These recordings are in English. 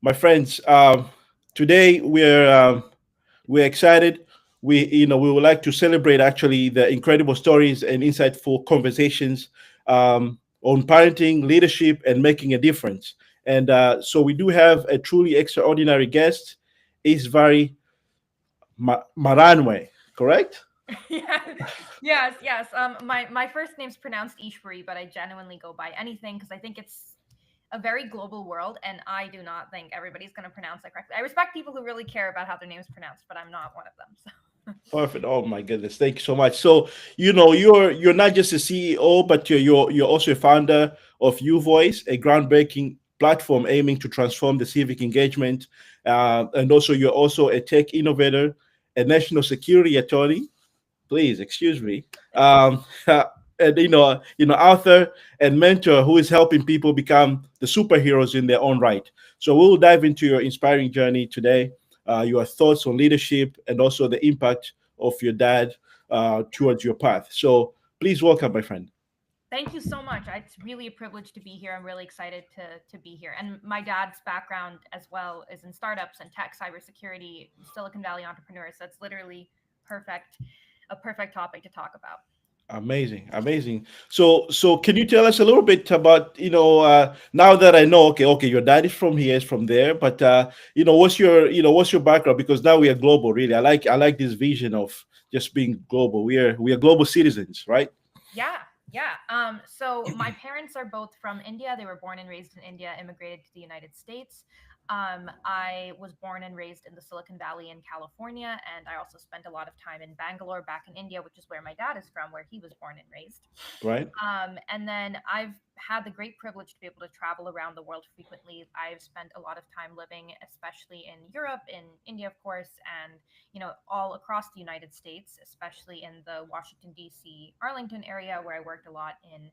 my friends. Today we're excited. We would like to celebrate actually the incredible stories and insightful conversations on parenting, leadership, and making a difference. And so we do have a truly extraordinary guest, Isvari Maranwe, correct? Yeah, yes. My first name's pronounced Ishwari, but I genuinely go by anything because I think it's a very global world, and I do not think everybody's going to pronounce it correctly. I respect people who really care about how their name's pronounced, but I'm not one of them. So. Perfect. Oh my goodness, thank you so much. So you're not just a CEO, but you're also a founder of U Voice, a groundbreaking platform aiming to transform the civic engagement, and also you're also a tech innovator, a national security attorney. Please excuse me. And author and mentor who is helping people become the superheroes in their own right. So we'll dive into your inspiring journey today, your thoughts on leadership, and also the impact of your dad towards your path. So please welcome, my friend. Thank you so much. It's really a privilege to be here. I'm really excited to be here. And my dad's background as well is in startups and tech, cybersecurity, Silicon Valley entrepreneurs. That's literally perfect, a perfect topic to talk about. Amazing, amazing. So can you tell us a little bit about, now that I know, okay, your dad is from here, is from there, but what's your background? Because now we are global, really. I like this vision of just being global. We are global citizens, right? Yeah, yeah. So my parents are both from India. They were born and raised in India, immigrated to the United States. I was born and raised in the Silicon Valley in California, and I also spent a lot of time in Bangalore, back in India, which is where my dad is from, where he was born and raised. Right. And then I've had the great privilege to be able to travel around the world frequently. I've spent a lot of time living, especially in Europe, in India, of course, and all across the United States, especially in the Washington D.C. Arlington area, where I worked a lot in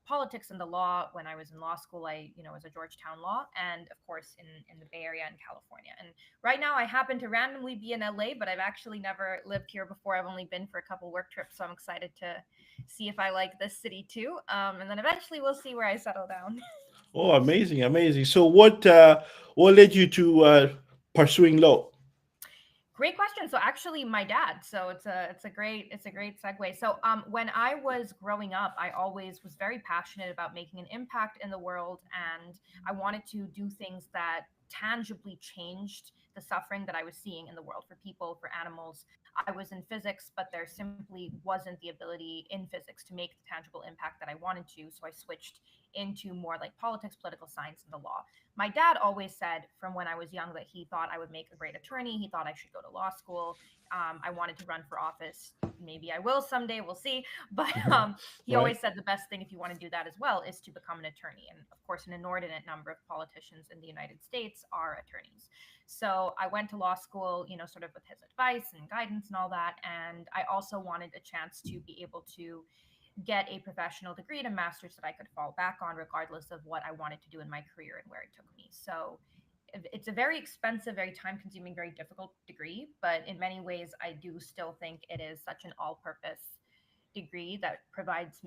politics and the law. When I was in law school, I was a Georgetown law, and of course in the Bay Area in California. And right now I happen to randomly be in LA, but I've actually never lived here before. I've only been for a couple work trips, so I'm excited to see if I like this city too. And then eventually we'll see where I settle down. Oh, amazing, amazing. So what led you to pursuing law? Great question. So actually, my dad. So it's a great segue. So when I was growing up, I always was very passionate about making an impact in the world, and I wanted to do things that tangibly changed the suffering that I was seeing in the world for people, for animals. I was in physics, but there simply wasn't the ability in physics to make the tangible impact that I wanted to. So I switched into more like politics, political science, and the law. My dad always said from when I was young that he thought I would make a great attorney. He thought I should go to law school. I wanted to run for office. Maybe I will someday. We'll see. But he Right. always said the best thing if you want to do that as well is to become an attorney. And of course, an inordinate number of politicians in the United States are attorneys. So I went to law school, sort of with his advice and guidance and all that. And I also wanted a chance to be able to get a professional degree and a master's that I could fall back on, regardless of what I wanted to do in my career and where it took me. So it's a very expensive, very time consuming, very difficult degree, but in many ways, I do still think it is such an all purpose degree that provides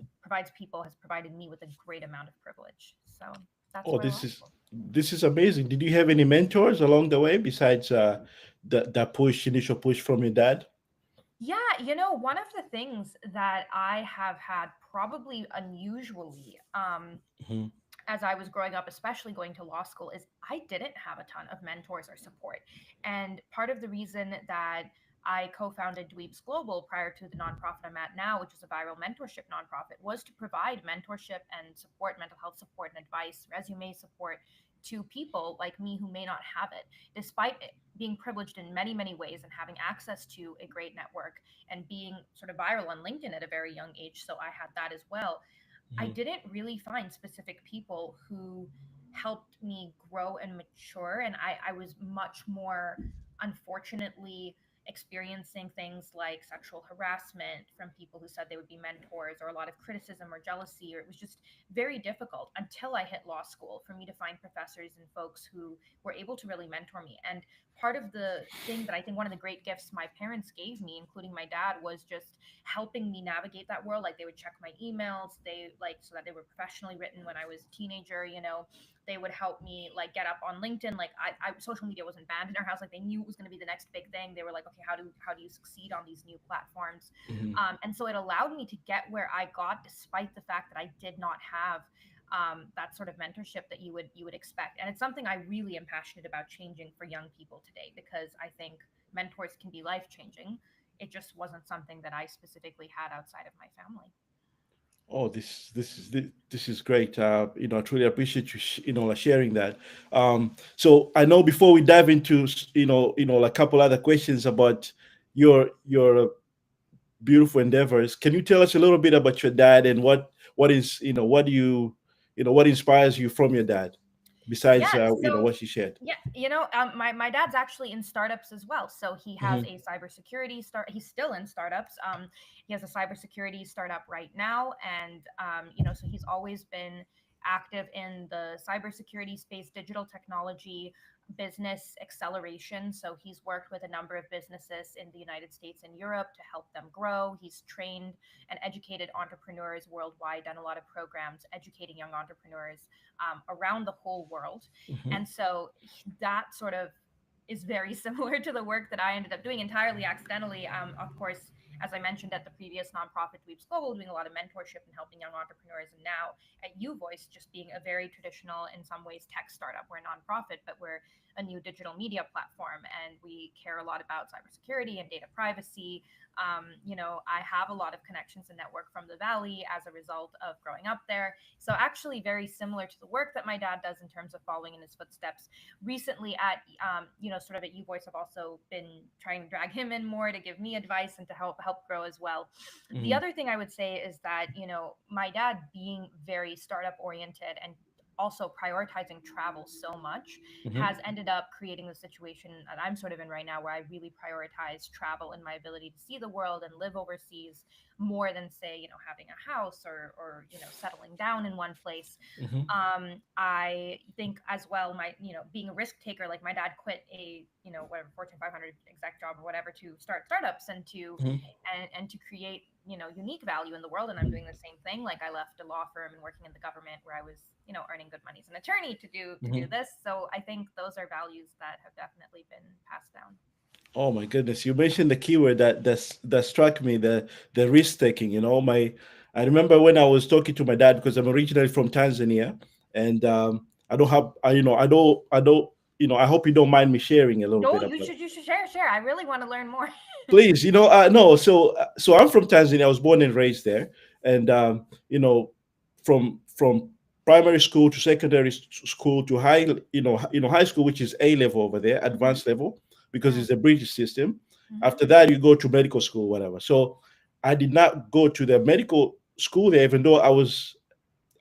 people, has provided me with a great amount of privilege. So that's Oh, where this law is school. this is amazing. Did you have any mentors along the way besides that initial push from your dad? Yeah, one of the things that I have had probably unusually Mhm. as I was growing up, especially going to law school, is I didn't have a ton of mentors or support. And part of the reason that I co founded Dweebs Global prior to the nonprofit I'm at now, which is a viral mentorship nonprofit, was to provide mentorship and support, mental health support and advice, resume support to people like me who may not have it, despite it being privileged in many, many ways and having access to a great network and being sort of viral on LinkedIn at a very young age. So I had that as well. I Mhm. didn't really find specific people who helped me grow and mature. And I was much more, unfortunately, experiencing things like sexual harassment from people who said they would be mentors, or a lot of criticism or jealousy, or it was just very difficult until I hit law school for me to find professors and folks who were able to really mentor me. And part of the thing that I think one of the great gifts my parents gave me, including my dad, was just helping me navigate that world. Like they would check my emails, they like so that they were professionally written when I was a teenager, They would help me like get up on LinkedIn. Like social media wasn't banned in our house. Like they knew it was going to be the next big thing. They were like, okay, how do you succeed on these new platforms? Hmm. And so it allowed me to get where I got, despite the fact that I did not have that sort of mentorship that you would expect. And it's something I really am passionate about changing for young people today, because I think mentors can be life changing. It just wasn't something that I specifically had outside of my family. Oh, this is great. I truly appreciate you, like sharing that. So I know before we dive into, like a couple other questions about your beautiful endeavors, can you tell us a little bit about your dad and what is, what do you, what inspires you from your dad, besides, Yeah. So what you shared? yeah, my dad's actually in startups as well. So he has Hmm. a cybersecurity start. He's still in startups. He has a cybersecurity startup right now, and so he's always been active in the cybersecurity space, digital technology, business acceleration. So he's worked with a number of businesses in the United States and Europe to help them grow. He's trained and educated entrepreneurs worldwide, done a lot of programs educating young entrepreneurs around the whole world. Hmm. And so that sort of is very similar to the work that I ended up doing entirely accidentally. Of course, as I mentioned at the previous nonprofit Dweeps Global, doing a lot of mentorship and helping young entrepreneurs, and now at UVoice, just being a very traditional, in some ways, tech startup. We're a nonprofit, but we're a new digital media platform, and we care a lot about cybersecurity and data privacy. I have a lot of connections and network from the Valley as a result of growing up there. So actually, very similar to the work that my dad does in terms of following in his footsteps. Recently, at sort of at UVoice, I've also been trying to drag him in more to give me advice and to help grow as well. The Hmm. other thing I would say is that my dad being very startup oriented and also prioritizing travel so much Hmm. has ended up creating the situation that I'm sort of in right now, where I really prioritize travel and my ability to see the world and live overseas more than, say, having a house or settling down in one place. Hmm. I think as well, my being a risk taker, like my dad quit a whatever Fortune 500 exec job or whatever to start startups and to Hmm. and to create unique value in the world. And I'm doing the same thing. Like I left a law firm and working in the government where I was earning good money as an attorney to do Hmm. this. So I think those are values that have definitely been passed down. Oh my goodness! You mentioned the keyword that struck me, the risk taking. I remember when I was talking to my dad, because I'm originally from Tanzania, and I don't have, I don't, I hope you don't mind me sharing a little No, bit you about. should you should share. I really want to learn more. Please, no. So I'm from Tanzania. I was born and raised there, and from primary school to secondary school to high school, which is A level over there, Hmm. advanced level, because Mm, it's a British system. hmm. After that, you go to medical school, whatever. So I did not go to the medical school there, even though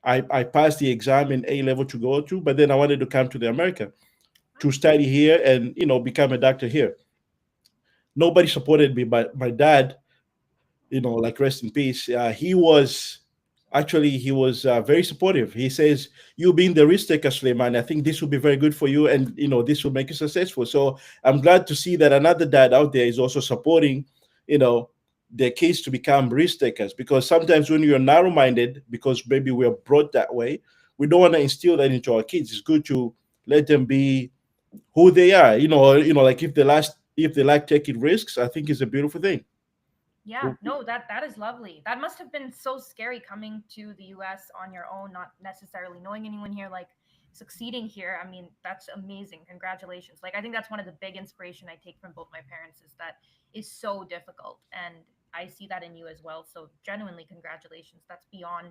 I passed the exam in A level to go to, but then I wanted to come to the America to Wow. study here and become a doctor here. Nobody supported me, but my dad, like rest in peace. He was very supportive. He says, "You being the risk taker, Suleiman, I think this will be very good for you, and this will make you successful." So I'm glad to see that another dad out there is also supporting, you know, their kids to become risk takers. Because sometimes when you're narrow-minded, because maybe we're brought that way, we don't want to instill that into our kids. It's good to let them be who they are. Like if they like taking risks, I think it's a beautiful thing. Yeah, no, that is lovely. That must have been so scary coming to the US on your own, not necessarily knowing anyone here, like succeeding here. I mean, that's amazing. Congratulations. Like I think that's one of the big inspiration I take from both my parents, is that is so difficult. And I see that in you as well. So genuinely congratulations. That's beyond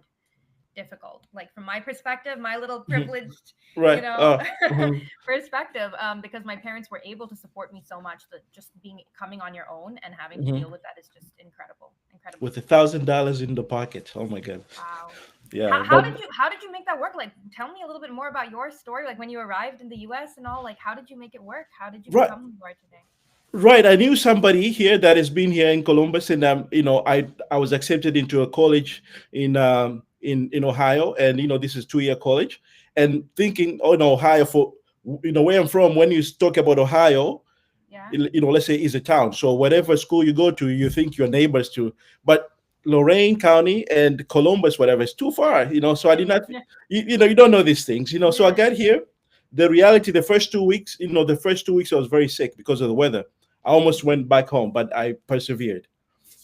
difficult. Like from my perspective, my little Mhm. privileged, you Right. know, Mhm. perspective, because my parents were able to support me so much that just being coming on your own and having to deal Mhm. with that is just incredible, incredibly With a difficult. thousand dollars in the pocket. Oh my god. Wow. Yeah, How did you make that work? Like tell me a little bit more about your story. Like when you arrived in the US and all, like how did you make it work? How did you right. become who you are today? Right. I knew somebody here that has been here in Columbus, and I was accepted into a college in Ohio, and this is 2-year college, and thinking, oh, in Ohio, for where I'm from, when you talk about Ohio, Yeah. let's say is a town. So whatever school you go to, you think your neighbors to, but Lorain County and Columbus, whatever. It's too far, So I did Right. not, you don't know these things, So I Yeah. got here. The reality, the first 2 weeks, the first 2 weeks I was very sick because of the weather. I almost went back home, but I persevered.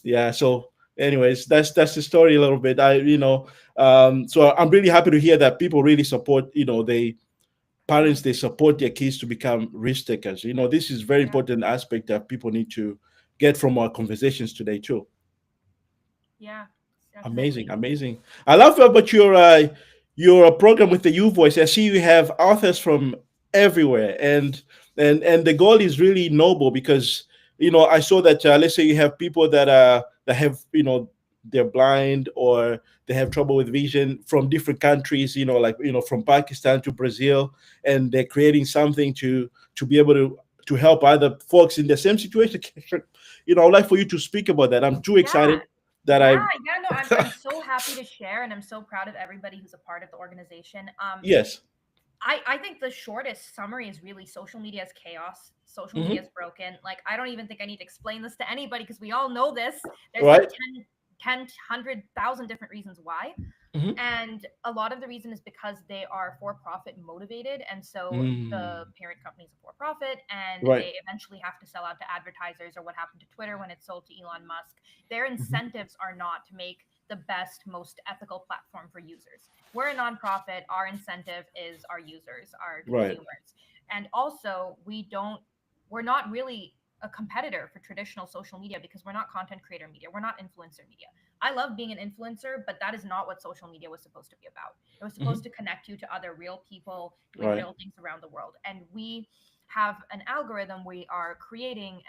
Yeah. So, anyways, that's the story a little bit. So I'm really happy to hear that people really support. They parents, they support their kids to become risk takers. This is very Yeah. important aspect that people need to get from our conversations today too. Yeah. Amazing, Definitely. amazing. I love about your program with the U Voice. I see you have authors from everywhere, and the goal is really noble because I saw that let's say you have people that have they're blind or they have trouble with vision from different countries. Like from Pakistan to Brazil, and they're creating something to be able to help other folks in the same situation. I'd like for you to speak about that. I'm too Yeah. excited that Yeah, I yeah, no, I'm so happy to share, and I'm so proud of everybody who's a part of the organization. Yes. I think the shortest summary is really social media is chaos. Social media Hmm. is broken. Like, I don't even think I need to explain this to anybody because we all know this. There's like Right. 100,000 different reasons why. Hmm. And a lot of the reason is because they are for profit motivated. And so the Mm. parent company is a for profit and Right. they eventually have to sell out to advertisers, or what happened to Twitter when it sold to Elon Musk. Their Hmm. incentives are not to make the best, most ethical platform for users. We're a nonprofit. Our incentive is our users, our Right. consumers. And also, we're not really a competitor for traditional social media because we're not content creator media. We're not influencer media. I love being an influencer, but that is not what social media was supposed to be about. It was Hmm. supposed to connect you to other real people doing Right. real things around the world. And we have an algorithm we are creating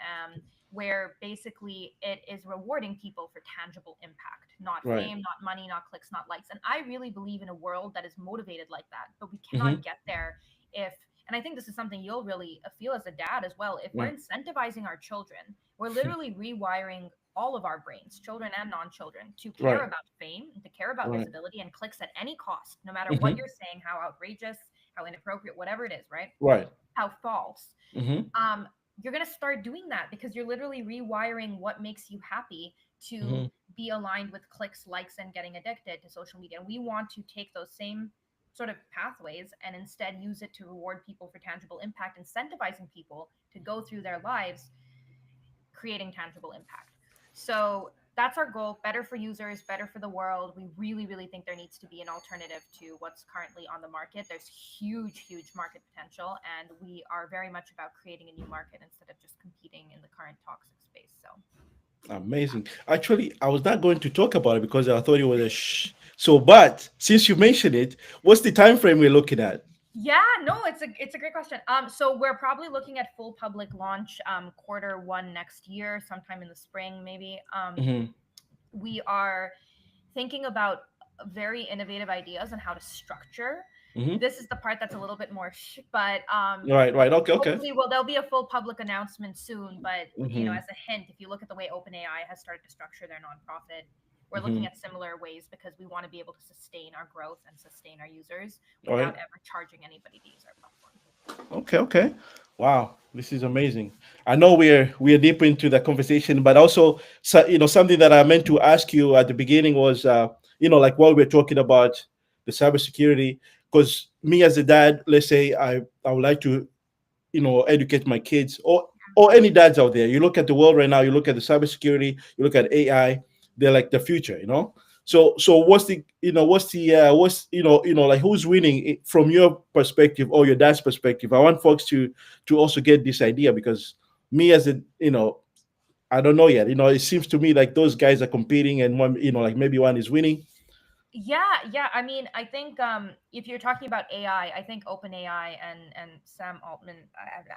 where basically it is rewarding people for tangible impact, not Right. fame, not money, not clicks, not likes. And I really believe in a world that is motivated like that, but we Hmm. cannot get there if, and I think this is something you'll really feel as a dad as well, if we're Right. incentivizing our children, we're literally rewiring all of our brains, children and non-children, to care Right. about fame and to care about Right. visibility and clicks at any cost, no matter what Hmm. you're saying, how outrageous, how inappropriate, whatever it is, right? Right. How false. Hmm. um, you're going to start doing that because you're literally rewiring what makes you happy to Hmm. be aligned with clicks, likes, and getting addicted to social media. We want to take those same sort of pathways and instead use it to reward people for tangible impact, incentivizing people to go through their lives creating tangible impact. So that's our goal: better for users, better for the world. We really, really think there needs to be an alternative to what's currently on the market. There's huge, huge market potential, and we are very much about creating a new market instead of just competing in the current toxic space. So, Amazing. Actually, I was not going to talk about it because I thought it was a so. But since you mentioned it, what's the time frame we're looking at? yeah, no, it's a great question. So we're probably looking at full public launch quarter one next year, sometime in the spring, maybe. Hmm. We are thinking about very innovative ideas on how to structure. Hmm. This is the part that's a little bit more, but Right. Right. Okay. Okay. hopefully, well, there'll be a full public announcement soon. But Hmm. as a hint, if you look at the way OpenAI has started to structure their nonprofit, we're looking Hmm. at similar ways because we want to be able to sustain our growth and sustain our users All without right. ever charging anybody to use our platform. Okay, okay. Wow, this is amazing. I know we're deep into the conversation, but also, something that I meant to ask you at the beginning was, like while we're talking about the cybersecurity, because me as a dad, let's say I would like to educate my kids or any dads out there. You look at the world right now, you look at the cybersecurity, you look at AI, they're like the future. So what's like who's winning from your perspective or your dad's perspective? I want folks to also get this idea because me as a I don't know yet. It seems to me like those guys are competing and one like maybe one is winning. Yeah, yeah. I mean, I think if you're talking about AI, I think OpenAI and Sam Altman.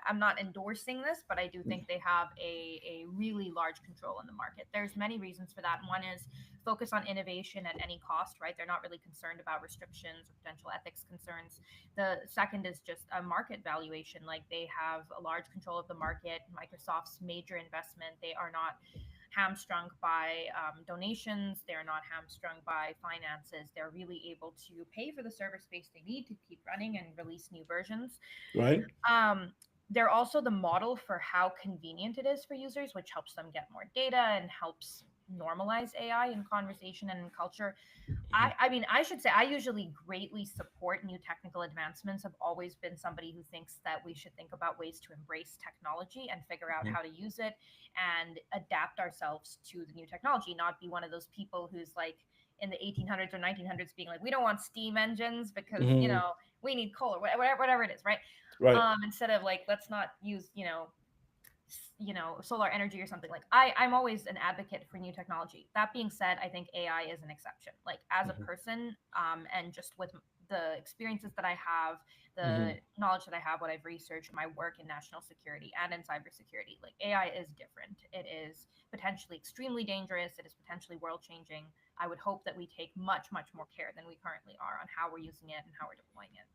I'm not endorsing this, but I do think they have a really large control in the market. There's many reasons for that. One is focus on innovation at any cost, right? They're not really concerned about restrictions or potential ethics concerns. The second is just a market valuation. Like, they have a large control of the market. Microsoft's major investment. They are not hamstrung by donations. They're not hamstrung by finances. They're really able to pay for the server space they need to keep running and release new versions. Right. Um, they're also the model for how convenient it is for users, which helps them get more data and helps normalize AI in conversation and in culture. Mhm. I mean, I should say I usually greatly support new technical advancements. I've always been somebody who thinks that we should think about ways to embrace technology and figure out Mhm. how to use it and adapt ourselves to the new technology, not be one of those people who's like in the 1800s or 1900s being like, we don't want steam engines because, Mhm. we need coal or whatever it is, right? Right. Instead of like, let's not use, solar energy or something. Like I'm always an advocate for new technology. That being said, I think AI is an exception. Like as a Mhm. person, and just with the experiences that I have, the Mhm. knowledge that I have, what I've researched, my work in national security and in cybersecurity, like AI is different. It is potentially extremely dangerous. It is potentially world changing. I would hope that we take much, much more care than we currently are on how we're using it and how we're deploying it.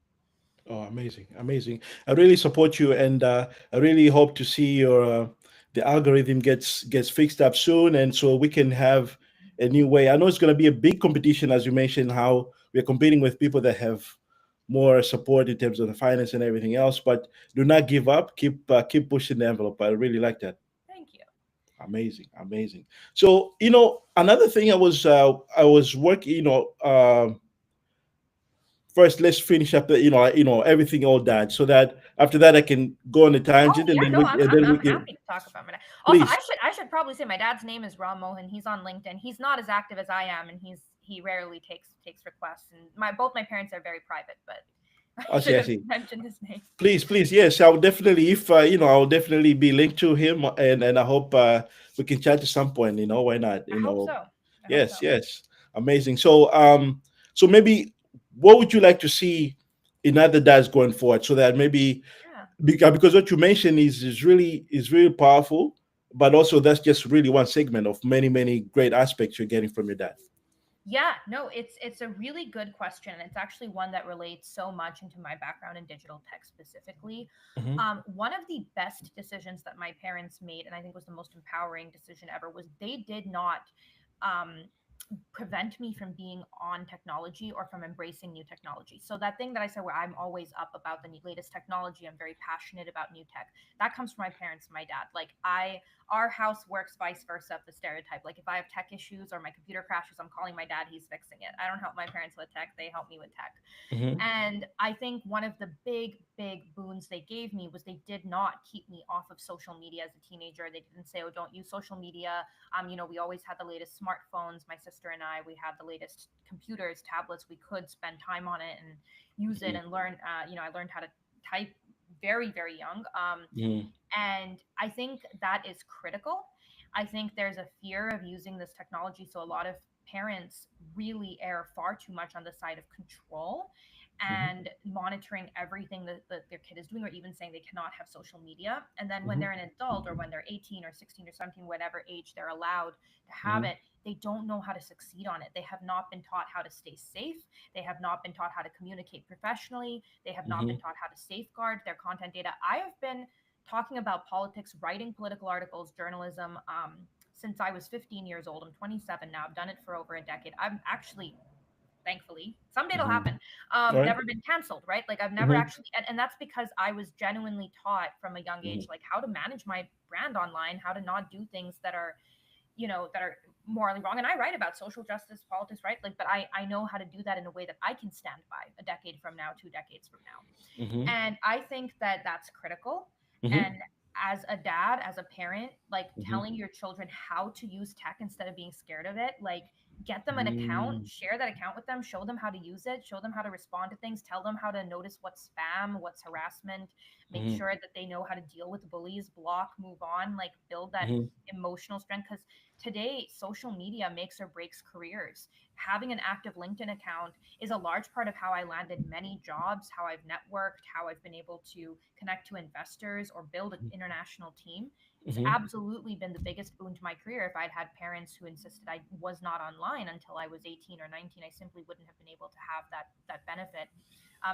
Oh, amazing, amazing. I really support you, and I really hope to see your the algorithm gets fixed up soon, and so we can have a new way. I know it's going to be a big competition, as you mentioned, how we're competing with people that have more support in terms of the finance and everything else. But do not give up. Keep pushing the envelope. I really like that. Thank you. Amazing, amazing. So another thing I was working. First let's finish up the everything all that, so that after that I can go on a Oh tangent, and yeah, then no, we I'm and I'm then we I'm can happy to talk about my dad. Also, I please. should I should probably say my dad's name is Ram Mohan. He's on LinkedIn. He's not as active as I am, and he rarely takes requests. And my parents are very private, but I should I have see. mentioned his name. Please, yes, I will definitely, if I'll definitely be linked to him, and I hope we can chat at some point. Why not? I hope so. I hope so. Yes, yes. Amazing. So maybe what would you like to see in other dads going forward, so that maybe, Yeah. because what you mentioned is really powerful, but also that's just really one segment of many, many great aspects you're getting from your dad. Yeah, no, it's a really good question, and it's actually one that relates so much into my background in digital tech specifically. Hmm. One of the best decisions that my parents made, and I think was the most empowering decision ever, was they did not um, prevent me from being on technology or from embracing new technology. So that thing that I said where I'm always up about the latest technology, I'm very passionate about new tech. That comes from my parents, my dad. Like our house works vice versa of the stereotype. Like if I have tech issues or my computer crashes, I'm calling my dad, he's fixing it. I don't help my parents with tech, they help me with tech. Hmm. And I think one of the big, big boons they gave me was they did not keep me off of social media as a teenager. They didn't say, oh, don't use social media. We always had the latest smartphones. My sister and I, we had the latest computers, tablets. We could spend time on it and use it and learn. I learned how to type very, very young. Hmm. And I think that is critical. I think there's a fear of using this technology. So a lot of parents really err far too much on the side of control Hmm. and monitoring everything that their kid is doing, or even saying they cannot have social media. And then when Hmm. they're an adult, or when they're 18 or 16 or 17, whatever age they're allowed to have Hmm. it, they don't know how to succeed on it. They have not been taught how to stay safe. They have not been taught how to communicate professionally. They have not been Hmm. taught how to safeguard their content data. I have been talking about politics, writing political articles, journalism, since I was 15 years old. I'm 27 now. I've done it for over a decade. I'm actually, thankfully, someday it'll Hmm. happen. All right. Never been canceled, right? Like I've never Hmm. actually, and that's because I was genuinely taught from a young age, Hmm. like how to manage my brand online, how to not do things that are morally wrong. And I write about social justice, politics, right? Like, but I know how to do that in a way that I can stand by a decade from now, 2 decades from now. Hmm. And I think that that's critical. Hmm. And as a dad, as a parent, like Hmm. telling your children how to use tech instead of being scared of it, like get them an account, Hmm. share that account with them, show them how to use it, show them how to respond to things, tell them how to notice what's spam, what's harassment, make Hmm. sure that they know how to deal with bullies, block, move on, like build that Hmm. emotional strength. Because today, social media makes or breaks careers. Having an active LinkedIn account is a large part of how I landed many jobs, how I've networked, how I've been able to connect to investors or build an international team. It's Hmm. absolutely been the biggest boon to my career. If I'd had parents who insisted I was not online until I was 18 or 19, I simply wouldn't have been able to have that benefit.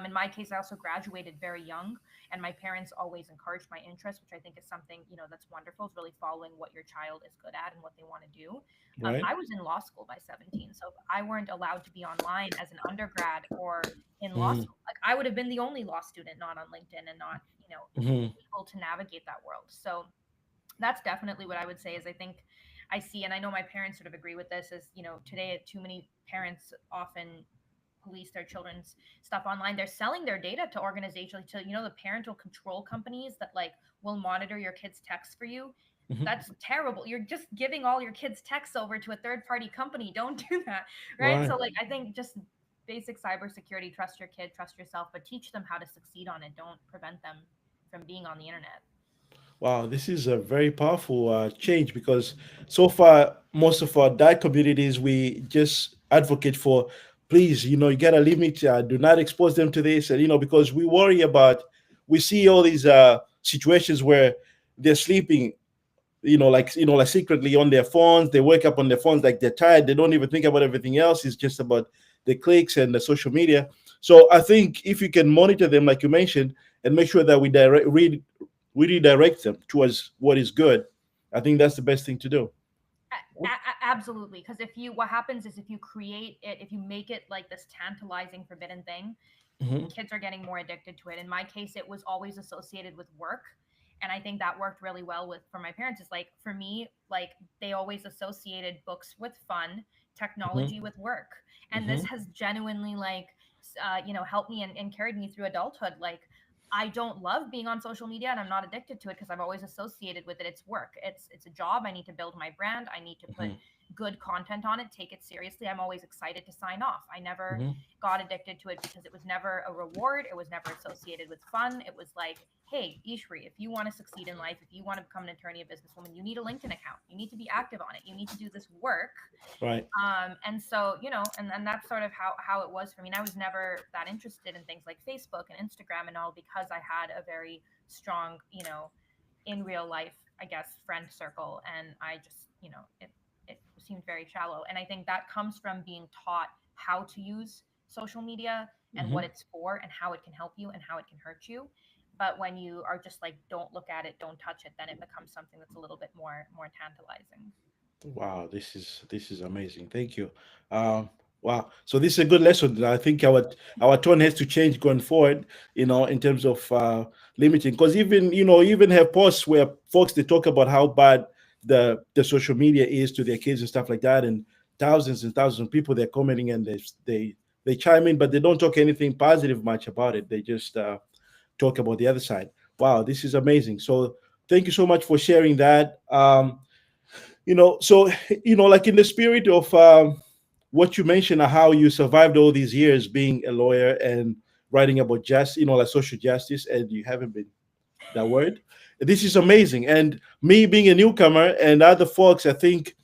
In my case, I also graduated very young, and my parents always encouraged my interest, which I think is something that's wonderful. Is really following what your child is good at and what they want to do. Right. I was in law school by 17, so if I weren't allowed to be online as an undergrad or in law Hmm. school, like I would have been the only law student not on LinkedIn and not Hmm. able to navigate that world. So that's definitely what I would say. Is I think I see, and I know my parents sort of agree with this, is, today too many parents often police their children's stuff online. They're selling their data to organizations, to, the parental control companies that like will monitor your kids' texts for you. Mhm. That's terrible. You're just giving all your kids' texts over to a third party company. Don't do that. Right. Right. So like I think just basic cybersecurity, trust your kid, trust yourself, but teach them how to succeed on it. Don't prevent them from being on the internet. Wow, this is a very powerful change because so far, most of our DAI communities, we just advocate for, please, you gotta limit, do not expose them to this. And, because we worry about, we see all these situations where they're sleeping, like secretly on their phones. They wake up on their phones like they're tired. They don't even think about everything else. It's just about the clicks and the social media. So I think if you can monitor them, like you mentioned, and make sure that we redirect them towards what is good, I think that's the best thing to do. Absolutely, because what happens is, if you create it, if you make it like this tantalizing forbidden thing, Hmm. kids are getting more addicted to it. In my case, it was always associated with work. And I think that worked really well with for my parents. Is like, for me, like, they always associated books with fun, technology Hmm. with work. And this Hmm. has genuinely like helped me and carried me through adulthood. Like, I don't love being on social media, and I'm not addicted to it because I've always associated with it. It's work. It's a job. I need to build my brand. I need to put Hmm. good content on it, take it seriously. I'm always excited to sign off. I never Hmm. got addicted to it because it was never a reward. It was never associated with fun. It was like, hey, Ishri, if you want to succeed in life, if you want to become an attorney, a businesswoman, you need a LinkedIn account. You need to be active on it. You need to do this work. Right. And so, and that's sort of how it was for me. And I was never that interested in things like Facebook and Instagram and all, because I had a very strong, in real life, I guess, friend circle. And I just, it seemed very shallow. And I think that comes from being taught how to use social media and what Hmm. it's for and how it can help you and how it can hurt you. But when you are just like, don't look at it, don't touch it, then it becomes something that's a little bit more tantalizing. Wow, this is amazing. Thank you. Um, wow. So this is a good lesson. I think our tone has to change going forward. In terms of limiting, because even even have posts where folks they talk about how bad the social media is to their kids and stuff like that, and thousands of people they're commenting and they chime in, but they don't talk anything positive much about it. They just talk about the other side. Wow, this is amazing. So thank you so much for sharing that. So like in the spirit of what you mentioned, how you survived all these years being a lawyer and writing about just like social justice, and you haven't been that word. This is amazing. And me being a newcomer and other folks, I think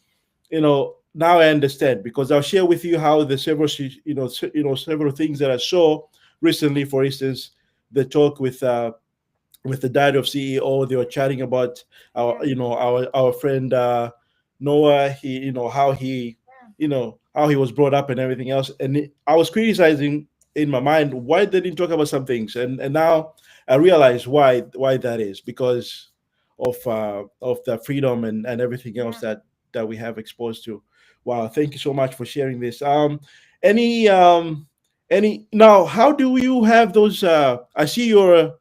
now I understand, because I'll share with you how the several several things that I saw recently. For instance, the talk with the dad of CEO. They were chatting about Yeah, our friend Noah. He how he yeah, how he was brought up and everything else. And I was criticizing in my mind why they didn't talk about some things, and now I realize why that is, because of the freedom and everything else yeah. that we have exposed to. Wow, thank you so much for sharing this. Any now, how do you have those? I see you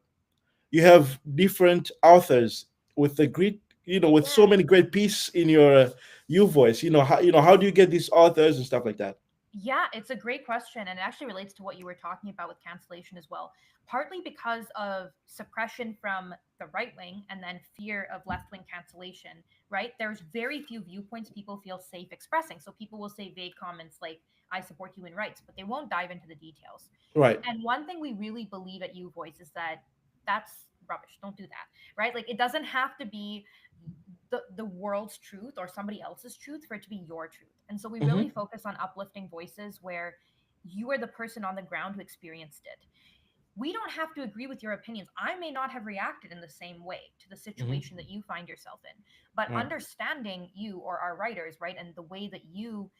have different authors with the great with so Yeah. many great pieces in your you voice. How do you get these authors and stuff like that? Yeah, it's a great question. And it actually relates to what you were talking about with cancellation as well. Partly because of suppression from the right wing and then fear of left wing cancellation, right? There's very few viewpoints people feel safe expressing. So people will say vague comments like, I support human rights, but they won't dive into the details. Right. And one thing we really believe at U Voice is that that's rubbish. Don't do that, right? Like, it doesn't have to be the world's truth or somebody else's truth for it to be your truth. And so we really Hmm. focus on uplifting voices where you are the person on the ground who experienced it. We don't have to agree with your opinions. I may not have reacted in the same way to the Hmm. situation that you find yourself in, but Right. understanding you or our writers, right, and the way that you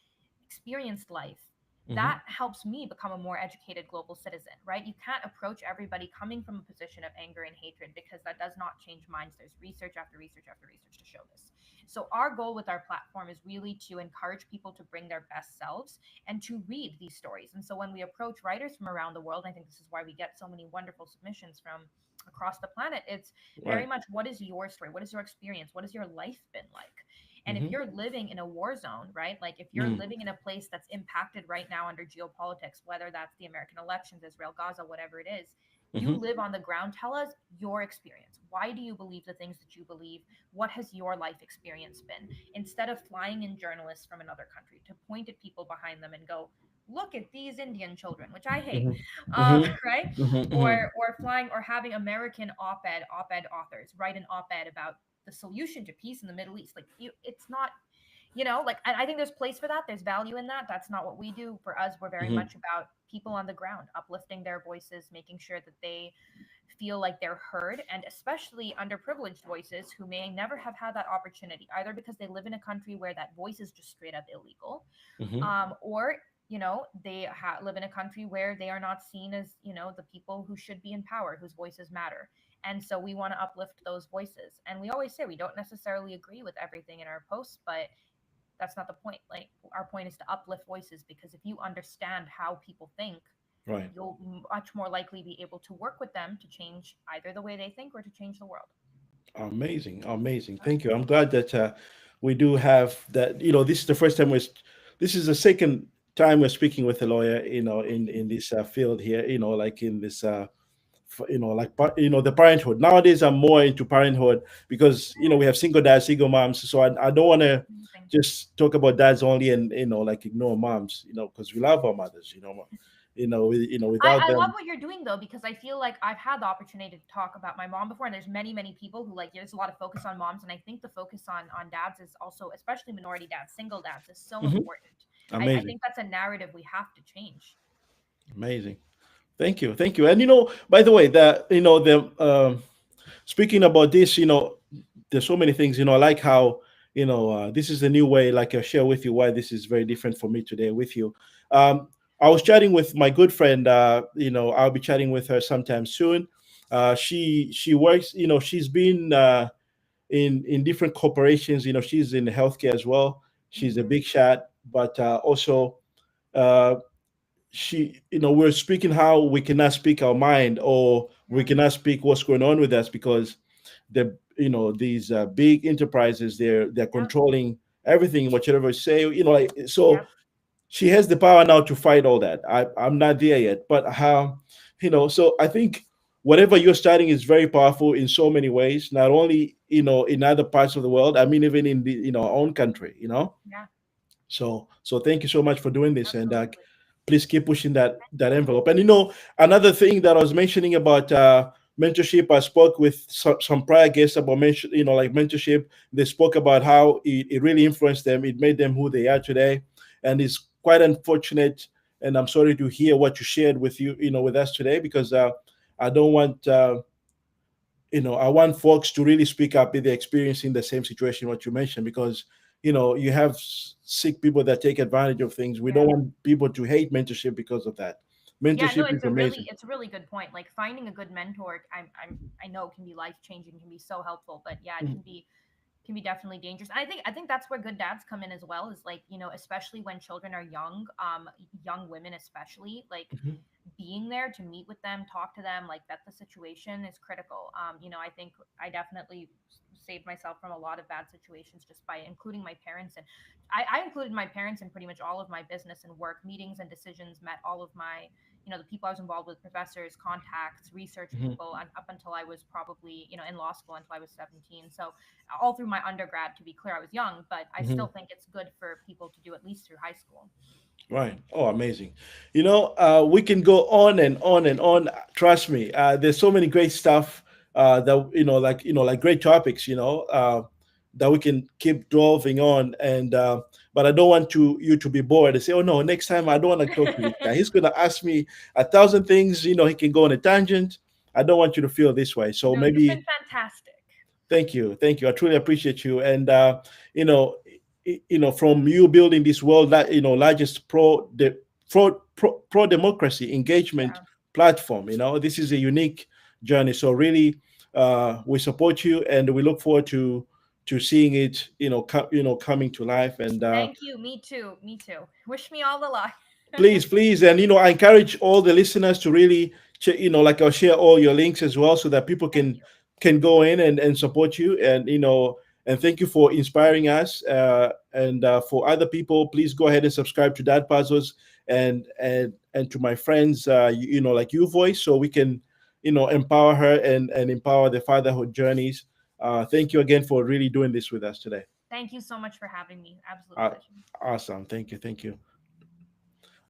experienced life, Hmm. that helps me become a more educated global citizen, right? You can't approach everybody coming from a position of anger and hatred, because that does not change minds. There's research after research after research to show this. So our goal with our platform is really to encourage people to bring their best selves and to read these stories. And so when we approach writers from around the world, I think this is why we get so many wonderful submissions from across the planet. It's very Right. much, what is your story? What is your experience? What has your life been like? And if Hmm. you're living in a war zone, right? Like if you're Hmm. living in a place that's impacted right now under geopolitics, whether that's the American elections, Israel, Gaza, whatever it is, you Hmm. live on the ground. Tell us your experience. Why do you believe the things that you believe? What has your life experience been? Instead of flying in journalists from another country to point at people behind them and go, look at these Indian children, which I hate, Hmm. Hmm. right? Hmm. Or Hmm. flying or having American op-ed authors write an op-ed about the solution to peace in the Middle East. Like it's not, like I think there's place for that. There's value in that. That's not what we do. For us, we're very Hmm. much about people on the ground, uplifting their voices, making sure that they feel like they're heard, and especially underprivileged voices who may never have had that opportunity, either because they live in a country where that voice is just straight up illegal, Hmm. or they live in a country where they are not seen as the people who should be in power, whose voices matter. And so we want to uplift those voices, and we always say we don't necessarily agree with everything in our posts, but that's not the point. Like, our point is to uplift voices, because if you understand how people think, Right. you'll much more likely be able to work with them to change either the way they think or to change the world. Amazing, amazing. Thank you. I'm glad that we do have that. This is the first time this is the second time we're speaking with a lawyer. In this field here. Like in this. Like the parenthood. Nowadays, I'm more into parenthood because we have single dads, single moms. So I don't want to Amazing. just talk about dads only and like ignore moms. Because we love our mothers. Without I love them. what you're doing though, because I feel like I've had the opportunity to talk about my mom before, and there's many people who, like, there's a lot of focus on moms, and I think the focus on dads is also, especially minority dads, single dads, is so Mhm. important. I Amazing, think that's a narrative we have to change. amazing. Thank you, thank you. And by the way, that the speaking about this, there's so many things. I like how this is a new way. Like I share with you why this is very different for me today with you. Um, I was chatting with my good friend. I'll be chatting with her sometime soon. She works. She's been in different corporations. She's in healthcare as well. She's a Hmm. big shot, but also. Uh, we're speaking how we cannot speak our mind, or we Yeah, cannot speak what's going on with us because these big enterprises, they're yeah, controlling everything, whatever we say, like yeah, so. She has the power now to fight all that. I'm not there yet, but how, so I think whatever you're starting is very powerful in so many ways, not only in other parts of the world, I mean even in the our own country. yeah, So thank you so much for doing this, and absolutely. please keep pushing that You. envelope. And another thing that I was mentioning about mentorship, I spoke with some prior guests about like mentorship. They spoke about how it really influenced them. It made them who they are today, and it's quite unfortunate. And I'm sorry to hear what you shared with us today, because I don't want. I want folks to really speak up if they're experiencing the same situation what you mentioned, because you have sick people that take advantage of things. We don't Yeah. want people to hate mentorship because of that. Yeah, no, Mentorship is amazing. it's a really good point. Like, finding a good mentor, I know, can be life changing, can be so helpful, but yeah, it Mhm. can be definitely dangerous. And I think that's where good dads come in as well. Is like, especially when children are young, young women especially, like, Mhm. being there to meet with them, talk to them, like, that the situation is critical. I think I definitely saved myself from a lot of bad situations just by including my parents, and I included my parents in pretty much all of my business and work meetings and decisions. Met all of my, the people I was involved with, professors, contacts, research Mhm. people, and up until I was probably, in law school until I was 17. So all through my undergrad, to be clear, I was young, but I still Mhm. think it's good for people to do at least through high school. Right. Oh, amazing. We can go on and on and on. Trust me. There's so many great stuff that like great topics. That we can keep delving on, and but I don't want you to be bored and say, "Oh no, next time I don't want to talk to this guy. He's gonna ask me a thousand things. He can go on a tangent." I don't want you to feel this way. So No, you've been maybe. fantastic. Thank you, thank you. I truly appreciate you, and you know, from you building this world, largest pro democracy engagement Yeah. platform. This is a unique journey. So really, we support you, and we look forward to seeing it, coming to life. And Thank you. Me too. Me too. Wish me all the luck. please, please, and I encourage all the listeners to really, like I'll share all your links as well, so that people Thank can you. go in and support you, and and thank you for inspiring us. And for other people, please go ahead and subscribe to Dad Puzzles, and to my friends, like you, Voice, so we can, empower her and empower the fatherhood journeys. Thank you again for really doing this with us today. Thank you so much for having me. Absolute Uh, pleasure. awesome. Thank you. Thank you.